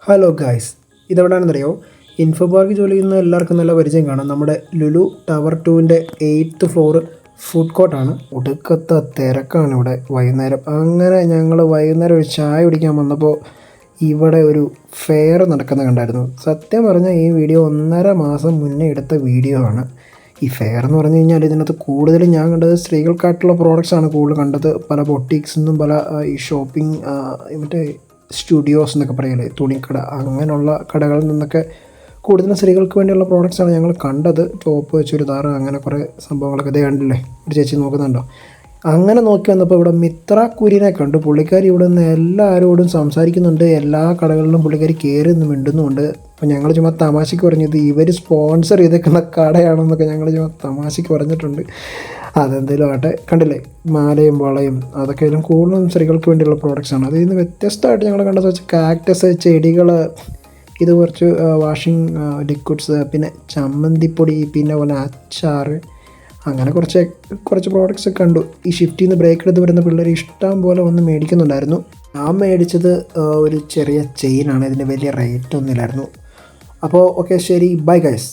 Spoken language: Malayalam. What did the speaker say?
ഹലോ ഗായ്സ്, ഇതെവിടെയാണെന്നറിയോ? ഇൻഫോ പാർക്ക് ജോലി ചെയ്യുന്ന എല്ലാവർക്കും നല്ല പരിചയം കാണാം. നമ്മുടെ ലുലു ടവർ 2ൻ്റെ 8th ഫ്ലോർ ഫുഡ് കോർട്ടാണ്. ഒടുക്കത്തെ തിരക്കാണ് ഇവിടെ വൈകുന്നേരം. അങ്ങനെ ഞങ്ങൾ വൈകുന്നേരം ഒരു ചായ കുടിക്കാൻ വന്നപ്പോൾ ഇവിടെ ഒരു ഫെയർ നടക്കുന്നത് കണ്ടായിരുന്നു. സത്യം പറഞ്ഞാൽ ഈ വീഡിയോ 1.5 മാസം മുന്നേ എടുത്ത വീഡിയോ ആണ്. ഈ ഫെയർ എന്ന് പറഞ്ഞു കഴിഞ്ഞാൽ ഇതിനകത്ത് കൂടുതലും ഞാൻ കണ്ടത് സ്ത്രീകൾക്കായിട്ടുള്ള പ്രോഡക്റ്റ്സാണ് കൂടുതൽ കണ്ടത്. പല ബൊട്ടീക്സിൽ നിന്നും പല ഈ ഷോപ്പിംഗ് മറ്റേ സ്റ്റുഡിയോസ് എന്നൊക്കെ പറയില്ലേ, തുണിക്കട, അങ്ങനെയുള്ള കടകളിൽ നിന്നൊക്കെ കൂടുതലും സ്ത്രീകൾക്ക് വേണ്ടിയുള്ള പ്രോഡക്റ്റ്സാണ് ഞങ്ങൾ കണ്ടത്. ടോപ്പ്, ചുരിദാർ, അങ്ങനെ കുറേ സംഭവങ്ങളൊക്കെ ഇതേ കണ്ടില്ലേ, ഒരു ചേച്ചി നോക്കുന്നുണ്ടോ? അങ്ങനെ നോക്കി വന്നപ്പോൾ ഇവിടെ മിത്ര കുര്യനെ കണ്ടു. പുള്ളിക്കാരി ഇവിടെ നിന്ന് എല്ലാവരോടും സംസാരിക്കുന്നുണ്ട്, എല്ലാ കടകളിലും പുള്ളിക്കാരി കയറി നിന്ന് മിണ്ടുന്നുമുണ്ട്. അപ്പോൾ ഞങ്ങൾ ചുമ്മാ തമാശയ്ക്ക് പറഞ്ഞത് ഇവർ സ്പോൺസർ ചെയ്തേക്കുന്ന കടയാണെന്നൊക്കെ ഞങ്ങൾ ചുമ്മാ തമാശയ്ക്ക് പറഞ്ഞിട്ടുണ്ട്. അതെന്തെങ്കിലും ആട്ടെ, കണ്ടില്ലേ മാലയും വളയും അതൊക്കെ എല്ലാം കൂടുതലും സ്ത്രീകൾക്ക് വേണ്ടിയുള്ള പ്രോഡക്റ്റ്സാണ്. അതിൽ നിന്ന് വ്യത്യസ്തമായിട്ട് ഞങ്ങൾ കണ്ടത് വെച്ചാൽ കാക്ടസ്, ചെടികൾ, ഇത് കുറച്ച് വാഷിംഗ് ലിക്വിഡ്സ്, പിന്നെ ചമ്മന്തിപ്പൊടി, പിന്നെ പോലെ അച്ചാർ, അങ്ങനെ കുറച്ച് പ്രോഡക്റ്റ്സ് കണ്ടു. ഈ ഷിഫ്റ്റിൽ നിന്ന് ബ്രേക്ക് എടുത്ത് വരുന്ന പിള്ളേർ ഇഷ്ടം പോലെ വന്ന് മേടിക്കുന്നുണ്ടായിരുന്നു. ഞാൻ മേടിച്ചത് ഒരു ചെറിയ ചെയിനാണ്, ഇതിന് വലിയ റേറ്റ് ഒന്നുമില്ലായിരുന്നു. അപ്പോൾ ഓക്കെ, ശരി, ബൈ ഗൈസ്.